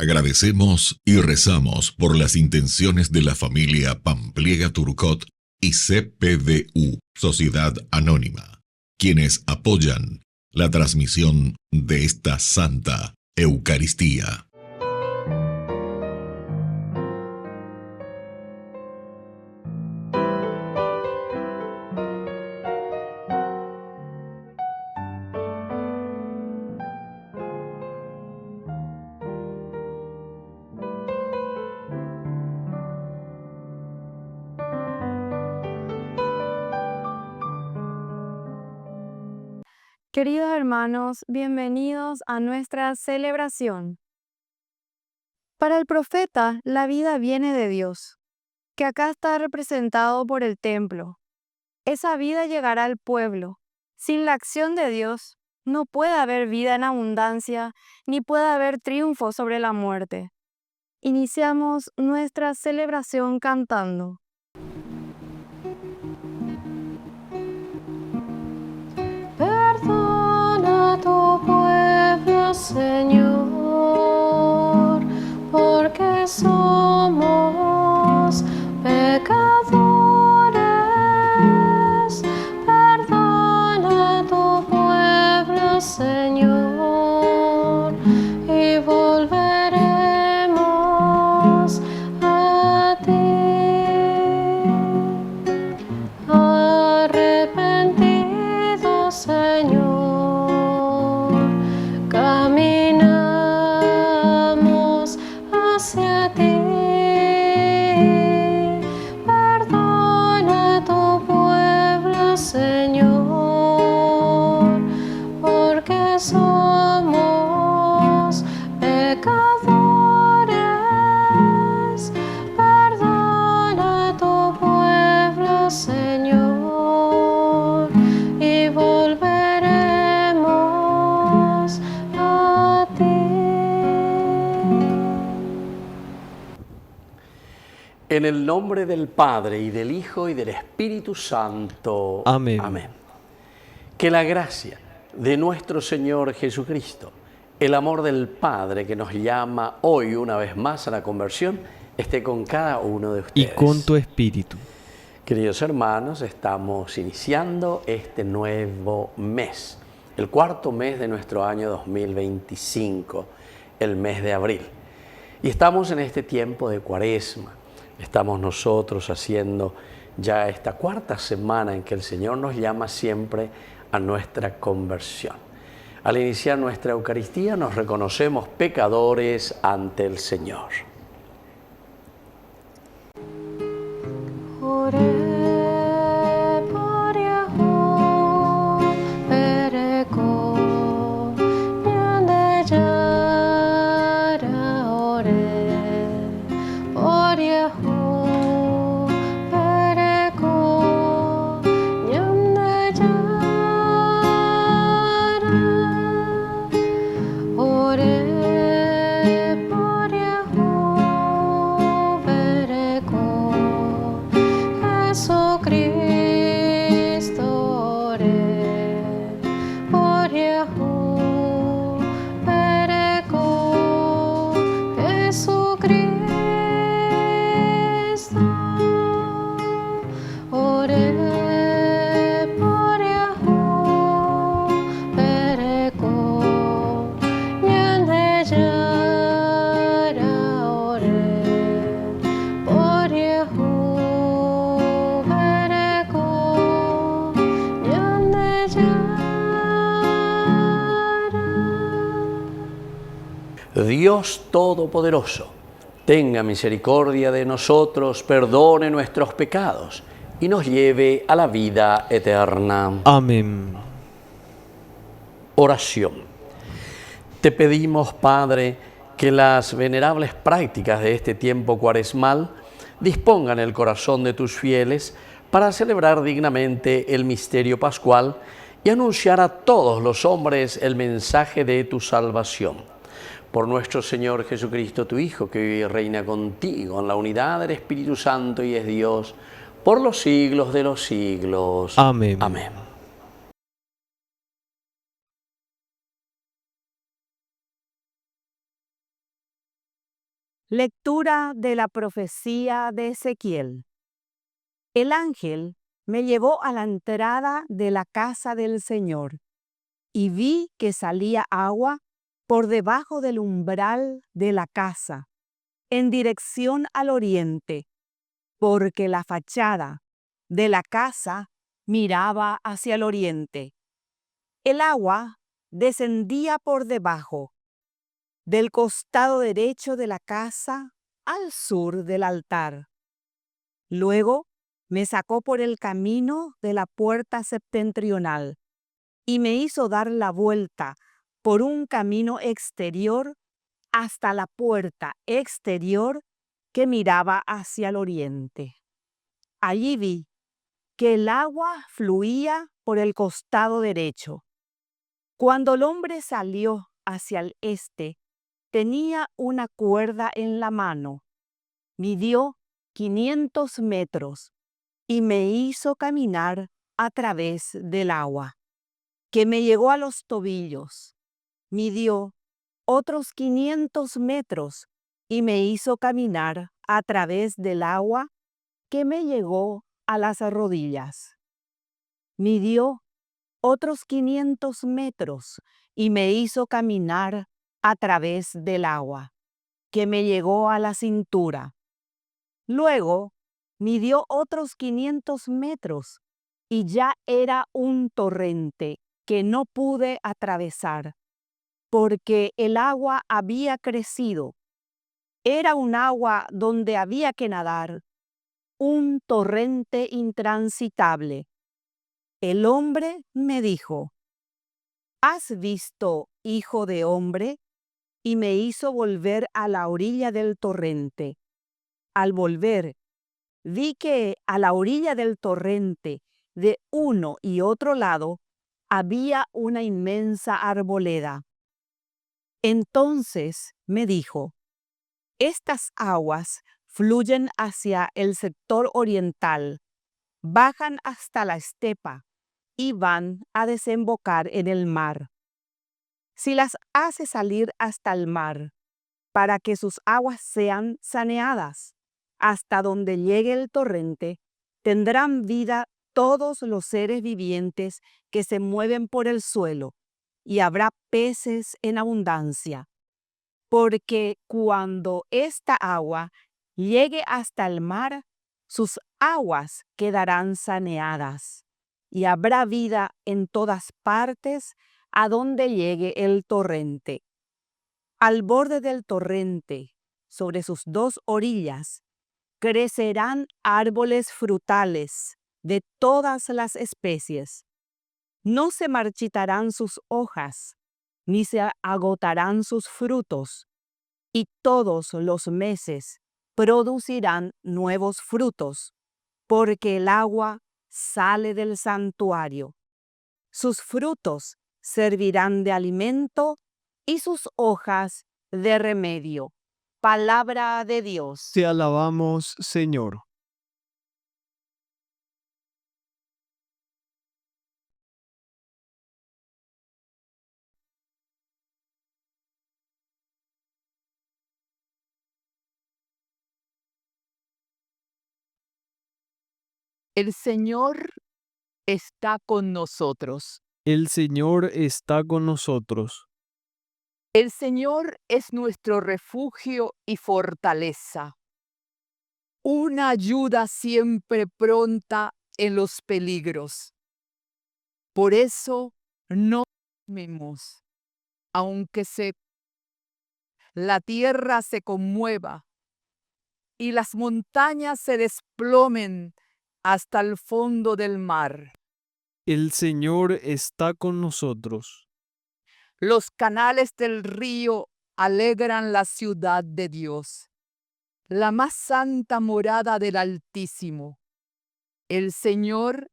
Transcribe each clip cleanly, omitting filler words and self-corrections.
Agradecemos y rezamos por las intenciones de la familia Pampliega Turcot y CPDU, Sociedad Anónima, quienes apoyan la transmisión de esta Santa Eucaristía. Queridos hermanos, bienvenidos a nuestra celebración. Para el profeta, la vida viene de Dios, que acá está representado por el templo. Esa vida llegará al pueblo. Sin la acción de Dios, no puede haber vida en abundancia, ni puede haber triunfo sobre la muerte. Iniciamos nuestra celebración cantando. Perdona a tu pueblo, Señor, porque somos pecadores. Perdona a tu pueblo, Señor, y volveremos a ti. Señor, caminamos hacia ti. Perdona a tu pueblo, Señor, porque somos pecadores. Perdona a tu pueblo, Señor, y volveremos a ti. En el nombre del Padre, y del Hijo, y del Espíritu Santo. Amén. Amén. Que la gracia de nuestro Señor Jesucristo, el amor del Padre que nos llama hoy una vez más a la conversión, esté con cada uno de Y ustedes. con tu espíritu. Queridos hermanos, estamos iniciando este nuevo mes, el cuarto mes de nuestro año 2025, el mes de abril. Y estamos en este tiempo de Cuaresma. Estamos nosotros haciendo ya esta cuarta semana en que el Señor nos llama siempre a nuestra conversión. Al iniciar nuestra Eucaristía nos reconocemos pecadores ante el Señor. Dios Todopoderoso, tenga misericordia de nosotros, perdone nuestros pecados y nos lleve a la vida eterna. Amén. Oración. Te pedimos, Padre, que las venerables prácticas de este tiempo cuaresmal dispongan el corazón de tus fieles para celebrar dignamente el misterio pascual y anunciar a todos los hombres el mensaje de tu salvación. Por nuestro Señor Jesucristo, tu Hijo, que vive y reina contigo en la unidad del Espíritu Santo y es Dios, por los siglos de los siglos. Amén. Amén. Lectura de la profecía de Ezequiel. El ángel me llevó a la entrada de la casa del Señor y vi que salía agua por debajo del umbral de la casa, en dirección al oriente, porque la fachada de la casa miraba hacia el oriente. El agua descendía por debajo, del costado derecho de la casa al sur del altar. Luego me sacó por el camino de la puerta septentrional y me hizo dar la vuelta por un camino exterior hasta la puerta exterior que miraba hacia el oriente. Allí vi que el agua fluía por el costado derecho. Cuando el hombre salió hacia el este, tenía una cuerda en la mano. Midió 500 metros y me hizo caminar a través del agua, que me llegó a los tobillos. Midió otros 500 metros y me hizo caminar a través del agua, que me llegó a las rodillas. Midió otros 500 metros y me hizo caminar a través del agua, que me llegó a la cintura. Luego midió otros 500 metros y ya era un torrente que no pude atravesar, porque el agua había crecido. Era un agua donde había que nadar, un torrente intransitable. El hombre me dijo: ¿Has visto, hijo de hombre? Y me hizo volver a la orilla del torrente. Al volver, vi que a la orilla del torrente, de uno y otro lado, había una inmensa arboleda. Entonces me dijo: estas aguas fluyen hacia el sector oriental, bajan hasta la estepa y van a desembocar en el mar. Si las hace salir hasta el mar, para que sus aguas sean saneadas, hasta donde llegue el torrente, tendrán vida todos los seres vivientes que se mueven por el suelo, y habrá peces en abundancia. Porque cuando esta agua llegue hasta el mar, sus aguas quedarán saneadas, y habrá vida en todas partes a donde llegue el torrente. Al borde del torrente, sobre sus dos orillas, crecerán árboles frutales de todas las especies. No se marchitarán sus hojas, ni se agotarán sus frutos, y todos los meses producirán nuevos frutos, porque el agua sale del santuario. Sus frutos servirán de alimento y sus hojas de remedio. Palabra de Dios. Te alabamos, Señor. El Señor está con nosotros. El Señor está con nosotros. El Señor es nuestro refugio y fortaleza, una ayuda siempre pronta en los peligros. Por eso no tememos, aunque la tierra se conmueva y las montañas se desplomen hasta el fondo del mar. El Señor está con nosotros. Los canales del río alegran la ciudad de Dios, la más santa morada del Altísimo. El Señor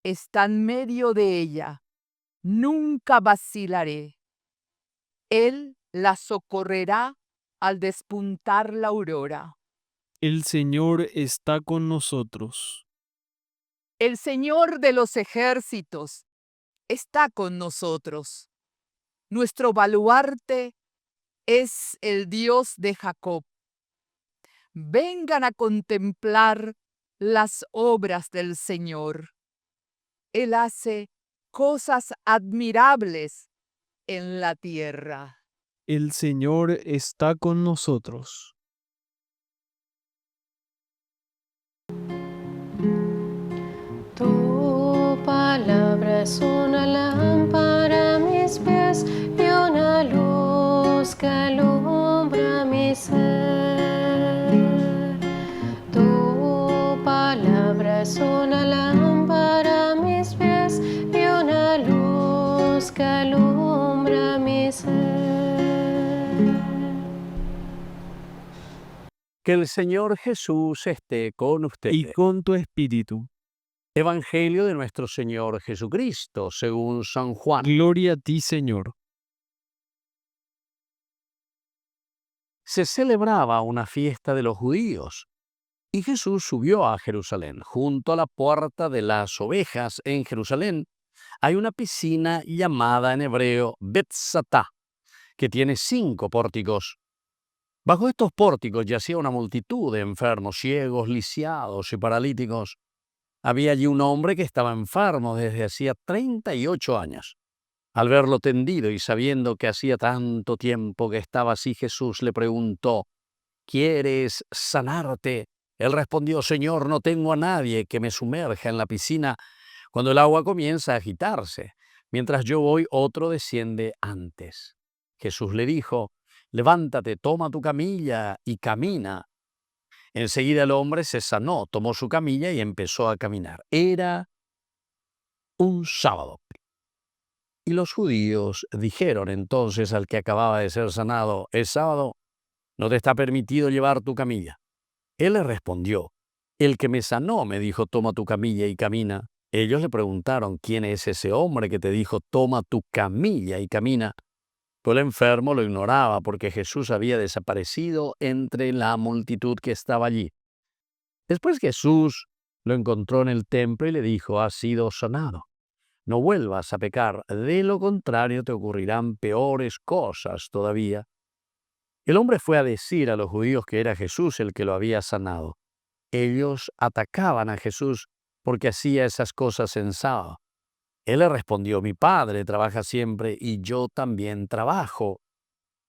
está en medio de ella, nunca vacilaré. Él la socorrerá al despuntar la aurora. El Señor está con nosotros. El Señor de los ejércitos está con nosotros. Nuestro baluarte es el Dios de Jacob. vengan a contemplar las obras del Señor. Él hace cosas admirables en la tierra. El Señor está con nosotros. Tu palabra es una lámpara a mis pies y una luz que alumbra mi ser. Tu palabra es una lámpara a mis pies y una luz que alumbra mi ser. Que el Señor Jesús esté con Y ustedes. con tu espíritu. Evangelio de nuestro Señor Jesucristo, según San Juan. Gloria a ti, Señor. Se celebraba una fiesta de los judíos, y Jesús subió a Jerusalén. Junto a la puerta de las ovejas en Jerusalén hay una piscina llamada en hebreo Betzatá, que tiene 5 pórticos. Bajo estos pórticos yacía una multitud de enfermos, ciegos, lisiados y paralíticos. Había allí un hombre que estaba enfermo desde hacía 38 años. Al verlo tendido y sabiendo que hacía tanto tiempo que estaba así, Jesús le preguntó: ¿Quieres sanarte? Él respondió: Señor, no tengo a nadie que me sumerja en la piscina cuando el agua comienza a agitarse. Mientras yo voy, otro desciende antes. Jesús le dijo: Levántate, toma tu camilla y camina. Enseguida el hombre se sanó, tomó su camilla y empezó a caminar. Era un sábado. Y los judíos dijeron entonces al que acababa de ser sanado: es sábado, no te está permitido llevar tu camilla. Él le respondió: el que me sanó me dijo, toma tu camilla y camina. Ellos le preguntaron: ¿quién es ese hombre que te dijo, toma tu camilla y camina? Pero el enfermo lo ignoraba porque Jesús había desaparecido entre la multitud que estaba allí. Después Jesús lo encontró en el templo y le dijo: has sido sanado. No vuelvas a pecar, de lo contrario te ocurrirán peores cosas todavía. El hombre fue a decir a los judíos que era Jesús el que lo había sanado. Ellos atacaban a Jesús porque hacía esas cosas en sábado. Él le respondió: mi Padre trabaja siempre y yo también trabajo.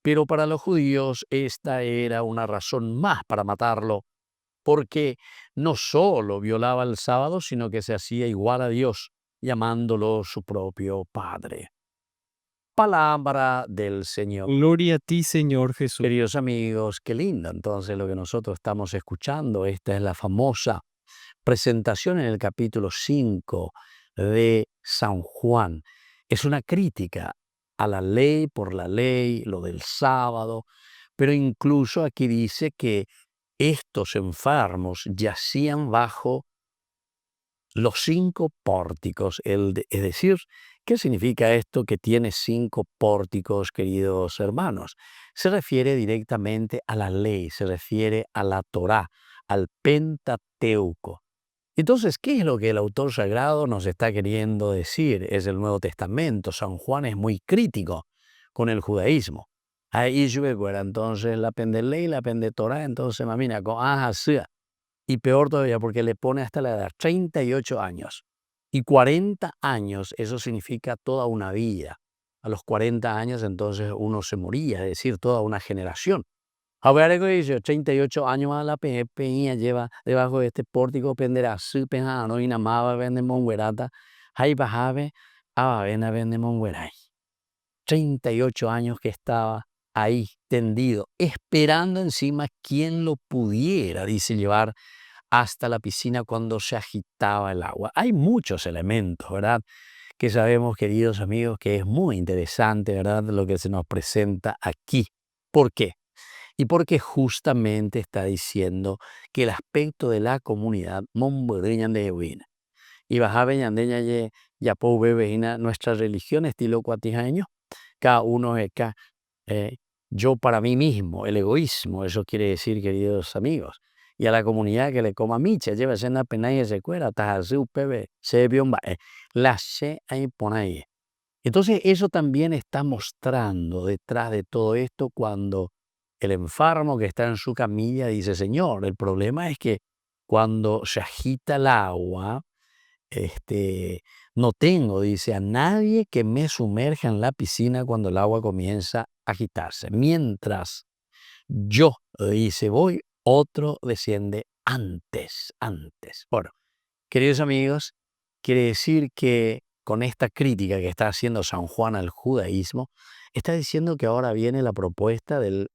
Pero para los judíos esta era una razón más para matarlo, porque no solo violaba el sábado, sino que se hacía igual a Dios, llamándolo su propio Padre. Palabra del Señor. Gloria a ti, Señor Jesús. Queridos amigos, qué lindo entonces lo que nosotros estamos escuchando. Esta es la famosa presentación en el capítulo 5 de San Juan. Es una crítica a la ley por la ley, lo del sábado, pero incluso aquí dice que estos enfermos yacían bajo los 5 pórticos. Es decir, ¿qué significa esto que tiene 5 pórticos, queridos hermanos? Se refiere directamente a la ley, se refiere a la Torá, al Pentateuco. Entonces, ¿qué es lo que el autor sagrado nos está queriendo decir? Es el Nuevo Testamento. San Juan es muy crítico con el judaísmo. Ahí yo recuerdo entonces la pende ley, la pende Torá, entonces mamina con y peor todavía porque le pone hasta la edad 38 años. Y 40 años, eso significa toda una vida. A los 40 años entonces uno se moría, es decir, toda una generación. Ahora que dice 38 años más la peña lleva debajo de este pórtico penderá su pejano y namaba vende monguerata, hay bajabe, abavena vende mongueray. 38 años que estaba ahí tendido, esperando encima quien lo pudiera, dice, llevar hasta la piscina cuando se agitaba el agua. Hay muchos elementos, ¿verdad?, que sabemos, queridos amigos, que es muy interesante, ¿verdad?, lo que se nos presenta aquí. ¿Por qué? Y porque justamente está diciendo que el aspecto de la comunidad y ya nuestra religión estilo cuatijaño, cada uno es acá, yo para mí mismo, el egoísmo, eso quiere decir, queridos amigos, y a la comunidad que le coma micha, lleva cena pena y se cuera, tajazu pebe, se biomba, la se ahí pone. Entonces eso también está mostrando detrás de todo esto cuando el enfermo que está en su camilla dice, Señor, el problema es que cuando se agita el agua, no tengo, dice, a nadie que me sumerja en la piscina cuando el agua comienza a agitarse. Mientras yo, dice, voy, otro desciende antes. Bueno, queridos amigos, quiere decir que con esta crítica que está haciendo San Juan al judaísmo, está diciendo que ahora viene la propuesta del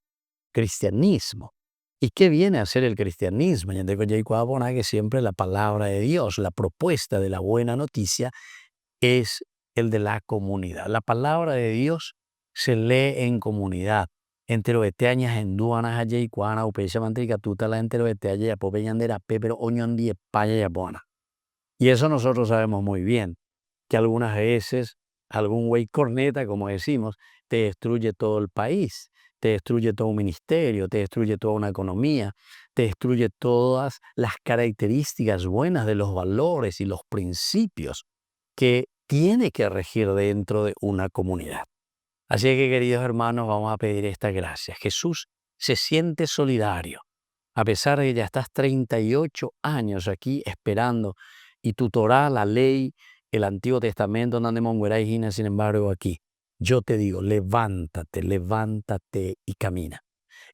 cristianismo. ¿Y qué viene a ser el cristianismo? Que siempre la palabra de Dios, la propuesta de la buena noticia es el de la comunidad. La palabra de Dios se lee en comunidad. Entero eteañas en duanas allá y cuana, upecha mantrica tuta la entero eteaya y apopeñandera pero oñon die paya y abona. Y eso nosotros sabemos muy bien, que algunas veces algún güey corneta, como decimos, te destruye todo el país, te destruye todo un ministerio, te destruye toda una economía, te destruye todas las características buenas de los valores y los principios que tiene que regir dentro de una comunidad. Así que, queridos hermanos, vamos a pedir esta gracia. Jesús se siente solidario, a pesar de que ya estás 38 años aquí esperando y tu Torá, la ley, el Antiguo Testamento, donde mongueráis, sin embargo, aquí. Yo te digo, levántate y camina.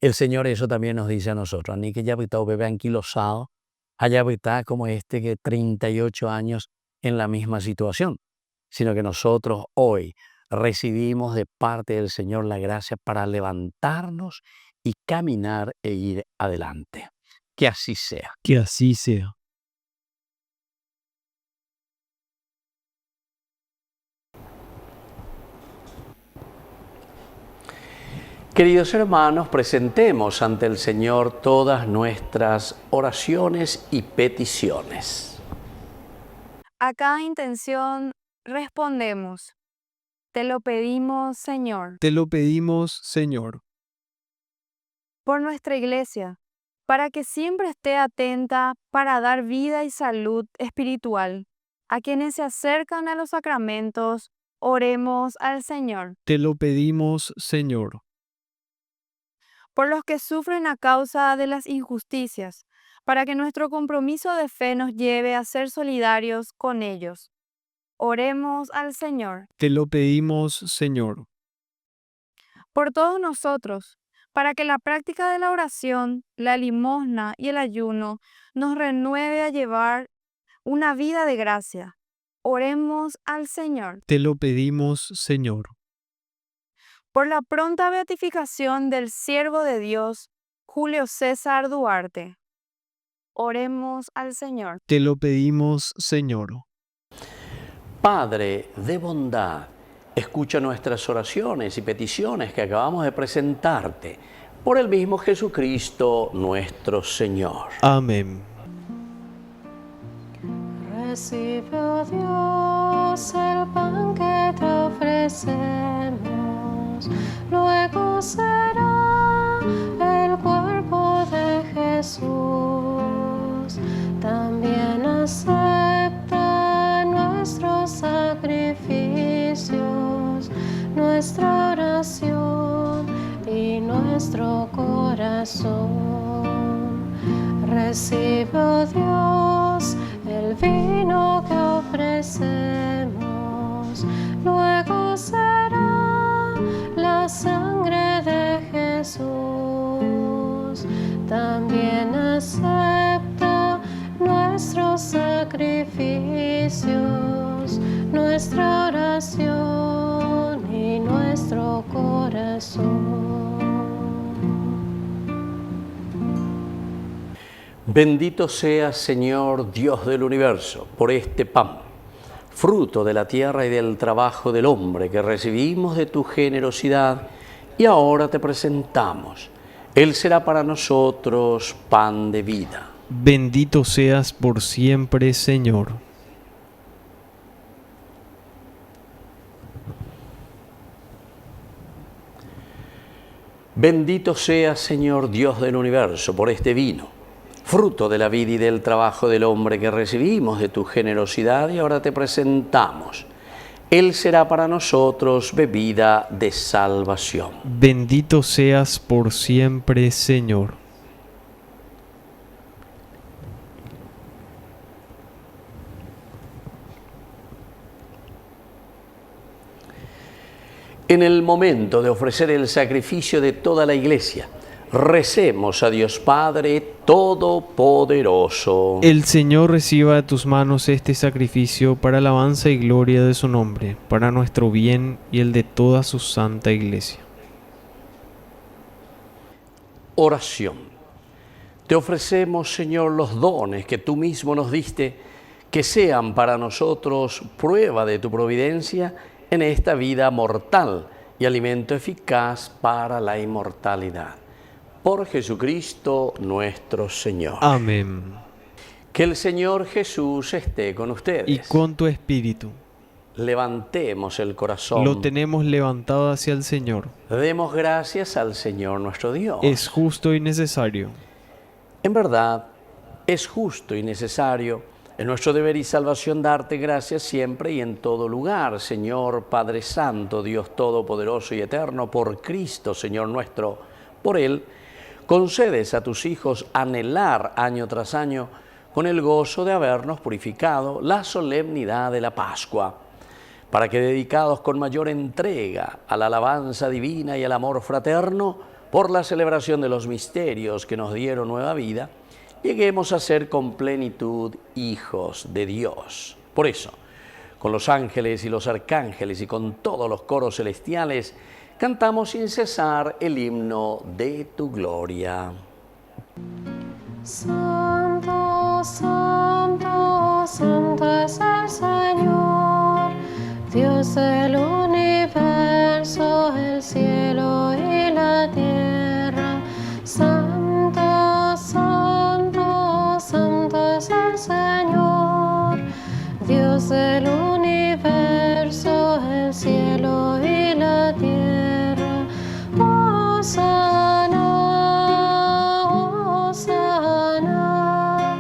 El Señor eso también nos dice a nosotros. Ni que ya está bebé anquilosado, allá está como que 38 años en la misma situación, sino que nosotros hoy recibimos de parte del Señor la gracia para levantarnos y caminar e ir adelante. Que así sea. Que así sea. Queridos hermanos, presentemos ante el Señor todas nuestras oraciones y peticiones. A cada intención respondemos. Te lo pedimos, Señor. Te lo pedimos, Señor. Por nuestra Iglesia, para que siempre esté atenta para dar vida y salud espiritual. A quienes se acercan a los sacramentos, oremos al Señor. Te lo pedimos, Señor. Por los que sufren a causa de las injusticias, para que nuestro compromiso de fe nos lleve a ser solidarios con ellos. Oremos al Señor. Te lo pedimos, Señor. Por todos nosotros, para que la práctica de la oración, la limosna y el ayuno nos renueve a llevar una vida de gracia. Oremos al Señor. Te lo pedimos, Señor. Por la pronta beatificación del siervo de Dios, Julio César Duarte. Oremos al Señor. Te lo pedimos, Señor. Padre de bondad, escucha nuestras oraciones y peticiones que acabamos de presentarte por el mismo Jesucristo nuestro Señor. Amén. Recibe, oh Dios, el pan que te ofrecemos, luego será el cuerpo de Jesús. También acepta nuestros sacrificios, nuestra oración y nuestro corazón. Recibe, oh Dios, el vino que ofrecemos, luego será la sangre de Jesús. También acepta nuestros sacrificios, nuestra oración y nuestro corazón. Bendito seas, Señor Dios del universo, por este pan, fruto de la tierra y del trabajo del hombre que recibimos de tu generosidad y ahora te presentamos. Él será para nosotros pan de vida. Bendito seas por siempre, Señor. Bendito seas, Señor Dios del universo, por este vino, fruto de la vida y del trabajo del hombre que recibimos de tu generosidad y ahora te presentamos. Él será para nosotros bebida de salvación. Bendito seas por siempre, Señor. En el momento de ofrecer el sacrificio de toda la Iglesia, recemos a Dios Padre Todopoderoso. El Señor reciba de tus manos este sacrificio para alabanza y gloria de su nombre, para nuestro bien y el de toda su santa Iglesia. Oración. Te ofrecemos, Señor, los dones que tú mismo nos diste, que sean para nosotros prueba de tu providencia en esta vida mortal y alimento eficaz para la inmortalidad. Por Jesucristo nuestro Señor. Amén. Que el Señor Jesús esté con ustedes. Y con tu espíritu. Levantemos el corazón. Lo tenemos levantado hacia el Señor. Demos gracias al Señor nuestro Dios. Es justo y necesario. En verdad, es justo y necesario. Es nuestro deber y salvación darte gracias siempre y en todo lugar, Señor Padre Santo, Dios Todopoderoso y Eterno, por Cristo, Señor nuestro. Por Él, concedes a tus hijos anhelar año tras año, con el gozo de habernos purificado, la solemnidad de la Pascua, para que, dedicados con mayor entrega a la alabanza divina y al amor fraterno, por la celebración de los misterios que nos dieron nueva vida, lleguemos a ser con plenitud hijos de Dios. Por eso, con los ángeles y los arcángeles y con todos los coros celestiales, cantamos sin cesar el himno de tu gloria. Santo, santo, santo es el Señor, Dios del universo, el cielo y la tierra. Santo, santo, santo es el Señor, Dios del universo, el cielo y la tierra. Hosana, hosana,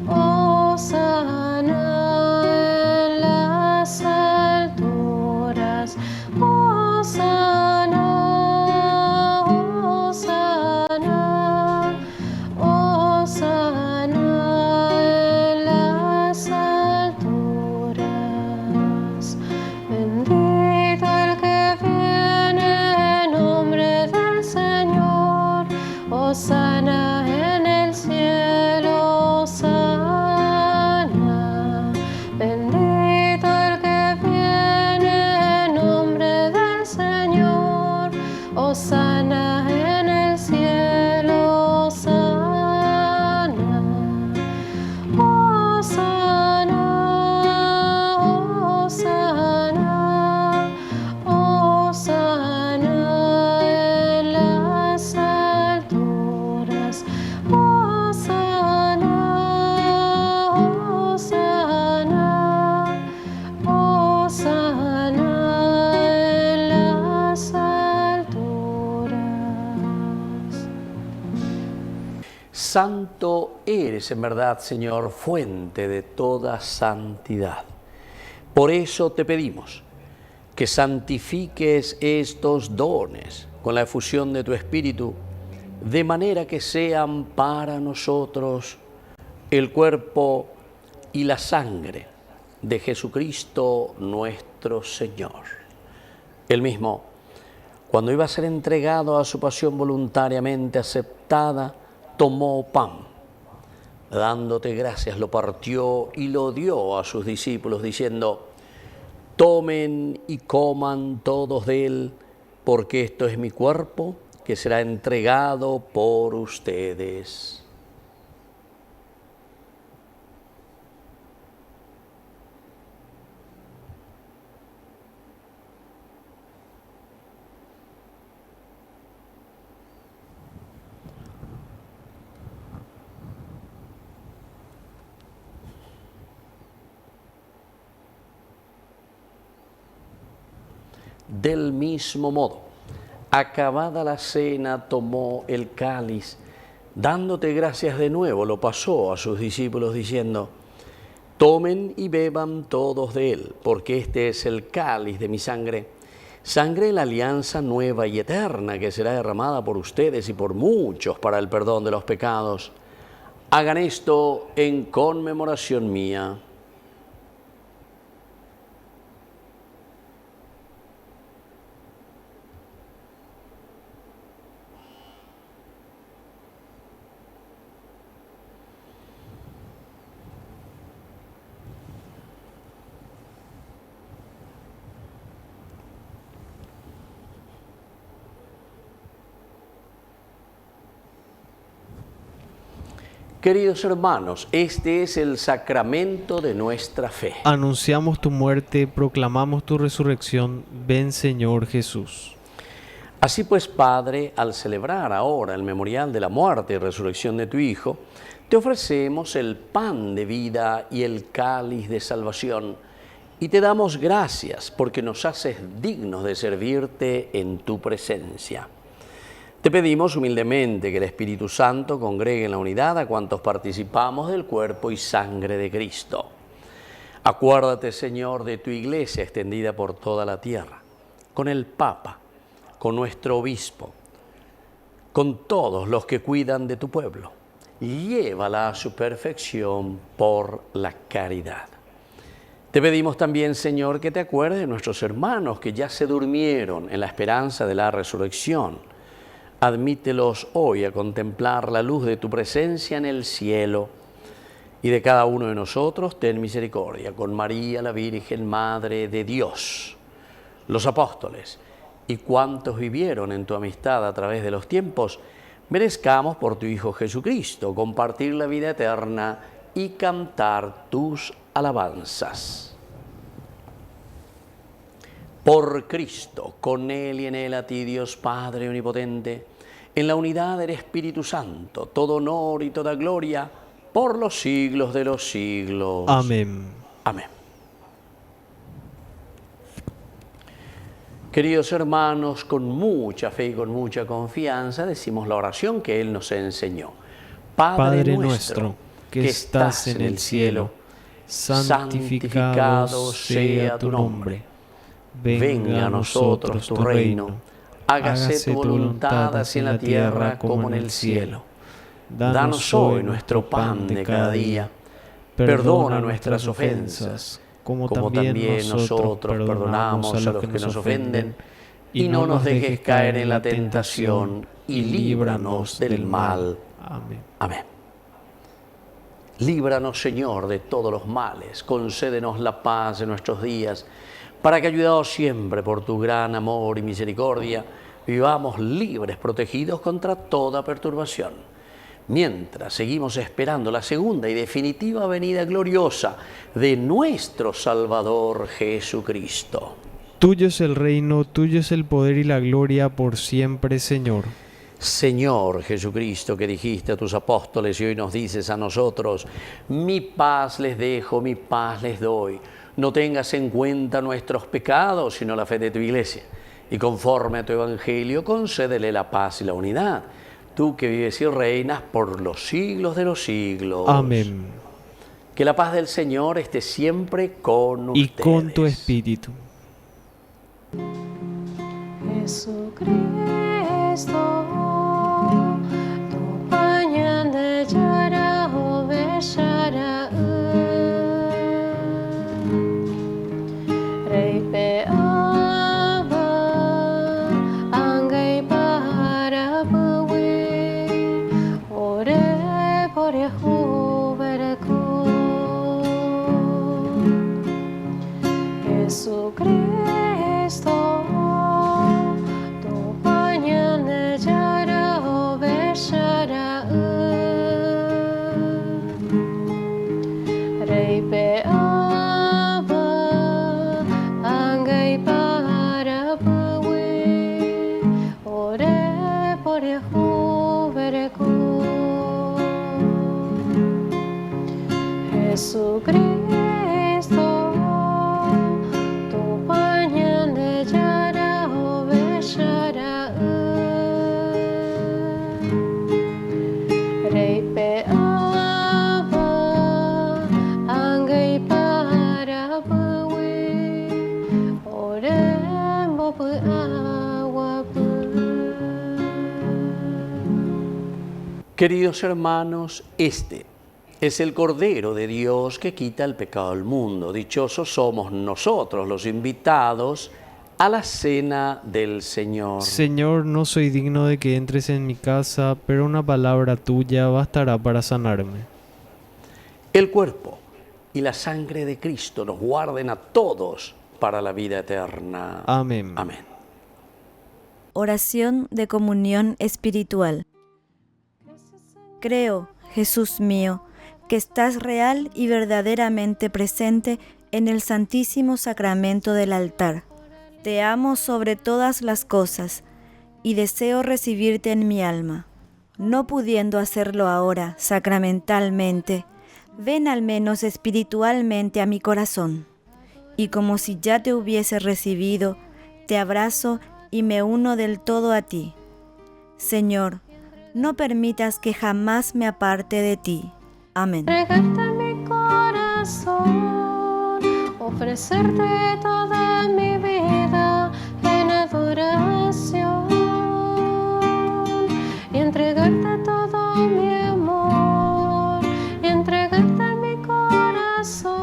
hosana en las alturas. Hosana, hosana, hosana en las alturas. Bendito el que viene en nombre del Señor. Hosana en el cielo, hosana. Bendito el que viene en nombre del Señor. Hosana en el cielo, hosana. Hosana, hosana, hosana en las alturas. Hosana, hosana, hosana en las alturas. Santo eres en verdad, Señor, fuente de toda santidad. Por eso te pedimos que santifiques estos dones con la efusión de tu Espíritu, de manera que sean para nosotros el cuerpo y la sangre de Jesucristo nuestro Señor. Él mismo, cuando iba a ser entregado a su pasión voluntariamente aceptada, tomó pan. Dándote gracias, lo partió y lo dio a sus discípulos, diciendo: tomen y coman todos de él, porque esto es mi cuerpo, que será entregado por ustedes. Del mismo modo, acabada la cena, tomó el cáliz, dándote gracias de nuevo, lo pasó a sus discípulos diciendo: Tomen y beban todos de él, porque este es el cáliz de mi sangre, sangre de la alianza nueva y eterna que será derramada por ustedes y por muchos para el perdón de los pecados. Hagan esto en conmemoración mía. Queridos hermanos, este es el sacramento de nuestra fe. Anunciamos tu muerte, proclamamos tu resurrección. Ven, Señor Jesús. Así pues, Padre, al celebrar ahora el memorial de la muerte y resurrección de tu Hijo, te ofrecemos el pan de vida y el cáliz de salvación, y te damos gracias porque nos haces dignos de servirte en tu presencia. Te pedimos humildemente que el Espíritu Santo congregue en la unidad a cuantos participamos del cuerpo y sangre de Cristo. Acuérdate, Señor, de tu Iglesia extendida por toda la tierra, con el Papa, con nuestro Obispo, con todos los que cuidan de tu pueblo. Llévala a su perfección por la caridad. Te pedimos también, Señor, que te acuerdes de nuestros hermanos que ya se durmieron en la esperanza de la resurrección. Admítelos hoy a contemplar la luz de tu presencia en el cielo, y de cada uno de nosotros ten misericordia, con María, la Virgen Madre de Dios, los apóstoles y cuantos vivieron en tu amistad a través de los tiempos, merezcamos por tu Hijo Jesucristo compartir la vida eterna y cantar tus alabanzas. Por Cristo, con Él y en Él, a ti, Dios Padre Omnipotente, en la unidad del Espíritu Santo, todo honor y toda gloria, por los siglos de los siglos. Amén. Amén. Queridos hermanos, con mucha fe y con mucha confianza decimos la oración que Él nos enseñó. Padre nuestro, que estás en el cielo, santificado sea tu nombre. Venga a nosotros tu reino, hágase tu voluntad así en la tierra como en el cielo. Danos hoy nuestro pan de cada día, perdona nuestras ofensas, como también nosotros perdonamos a los que nos ofenden, y no nos dejes caer en la tentación, y líbranos del mal. Amén. Amén. Líbranos, Señor, de todos los males, concédenos la paz en nuestros días, para que, ayudados siempre por tu gran amor y misericordia, vivamos libres, protegidos contra toda perturbación, mientras seguimos esperando la segunda y definitiva venida gloriosa de nuestro Salvador Jesucristo. Tuyo es el reino, tuyo es el poder y la gloria por siempre, Señor. Señor Jesucristo, que dijiste a tus apóstoles y hoy nos dices a nosotros, mi paz les dejo, mi paz les doy. No tengas en cuenta nuestros pecados, sino la fe de tu Iglesia. Y conforme a tu Evangelio, concédele la paz y la unidad. Tú que vives y reinas por los siglos de los siglos. Amén. Que la paz del Señor esté siempre con ustedes. Y con tu espíritu. Jesucristo, tu pañal de llara o bellara, rey peaba, angay para buwi, ore por Yehuberku. Jesucristo, tu pañal de llara o bellara, rey peaba, angay para buwi, ore por Yehuberku. Jesucristo, tu pañal de llara o bellara, rey peaba, angay Queridos hermanos, este es el Cordero de Dios que quita el pecado del mundo. Dichosos somos nosotros, los invitados a la cena del Señor. Señor, no soy digno de que entres en mi casa, pero una palabra tuya bastará para sanarme. El cuerpo y la sangre de Cristo nos guarden a todos para la vida eterna. Amén. Amén. Oración de comunión espiritual. Creo, Jesús mío, que estás real y verdaderamente presente en el Santísimo Sacramento del altar. Te amo sobre todas las cosas y deseo recibirte en mi alma. No pudiendo hacerlo ahora sacramentalmente, ven al menos espiritualmente a mi corazón. Y como si ya te hubiese recibido, te abrazo y me uno del todo a ti. Señor, no permitas que jamás me aparte de ti. Amén. Entregarte mi corazón, ofrecerte toda mi vida en adoración y entregarte todo mi amor, y entregarte mi corazón,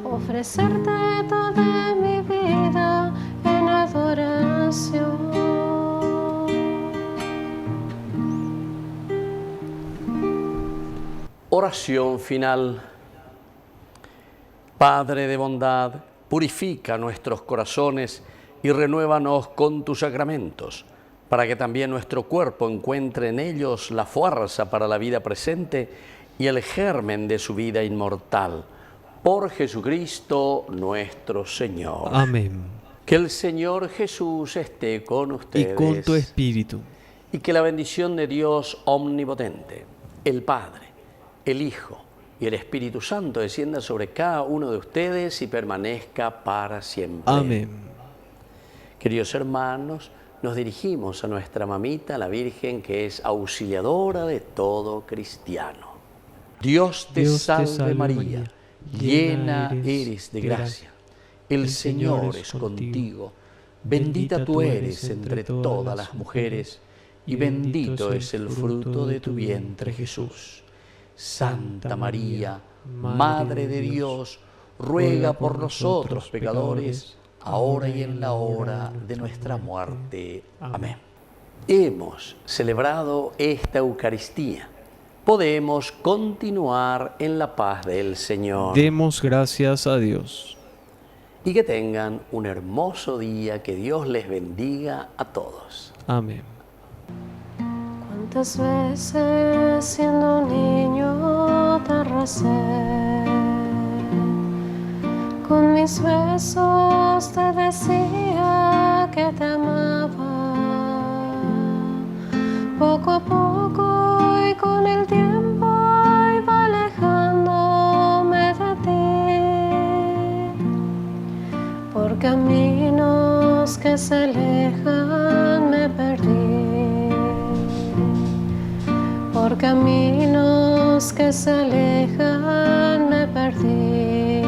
ofrecerte toda mi vida en adoración. Oración final. Padre de bondad, purifica nuestros corazones y renuévanos con tus sacramentos, para que también nuestro cuerpo encuentre en ellos la fuerza para la vida presente y el germen de su vida inmortal. Por Jesucristo nuestro Señor. Amén. Que el Señor Jesús esté con ustedes. Y con tu espíritu. Y que la bendición de Dios omnipotente, el Padre, el Hijo y el Espíritu Santo descienda sobre cada uno de ustedes y permanezca para siempre. Amén. Queridos hermanos, nos dirigimos a nuestra mamita, la Virgen, que es auxiliadora de todo cristiano. Dios te salve María, llena eres de gracia. El Señor es contigo. Bendita tú eres entre todas las mujeres, y bendito es el fruto de tu vientre, Jesús. Santa María, Madre de Dios, ruega por nosotros pecadores, ahora y en la hora de nuestra muerte. Amén. Hemos celebrado esta Eucaristía. Podemos continuar en la paz del Señor. Demos gracias a Dios. Y que tengan un hermoso día, que Dios les bendiga a todos. Amén. ¿Cuántas veces siendo un niño te recé? Con mis besos te decía que te amaba. Poco a poco y con el tiempo iba alejándome de ti. Por caminos que se alejan me perdí. Por caminos que se alejan me perdí.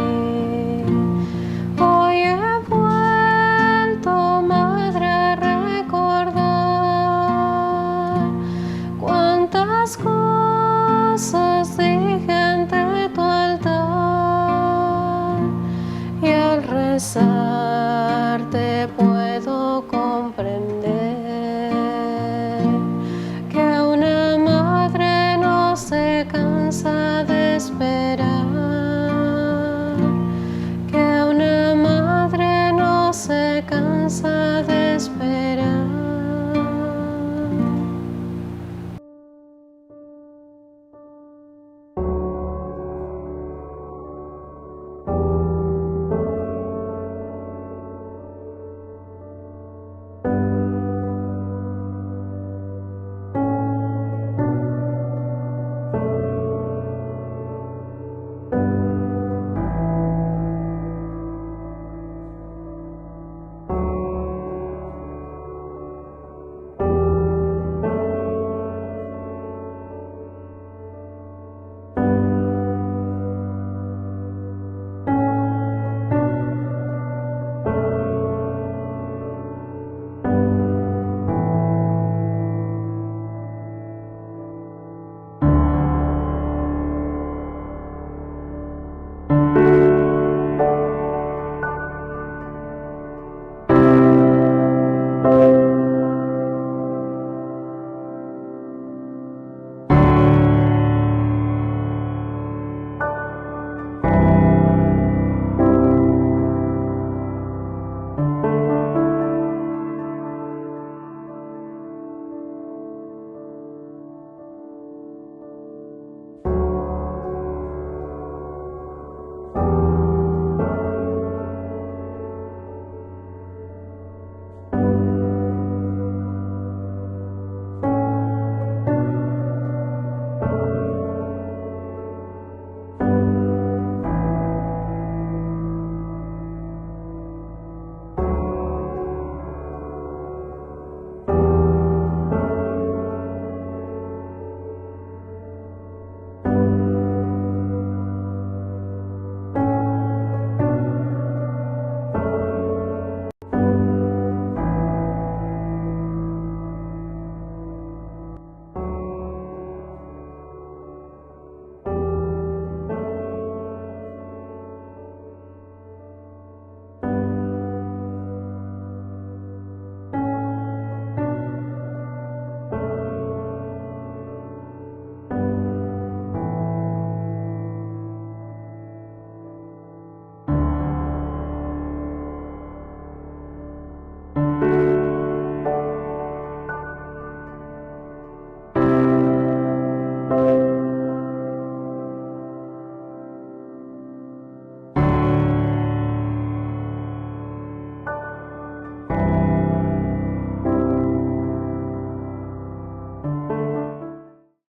Hoy he vuelto, madre, a recordar cuántas cosas dije ante tu altar, y al rezar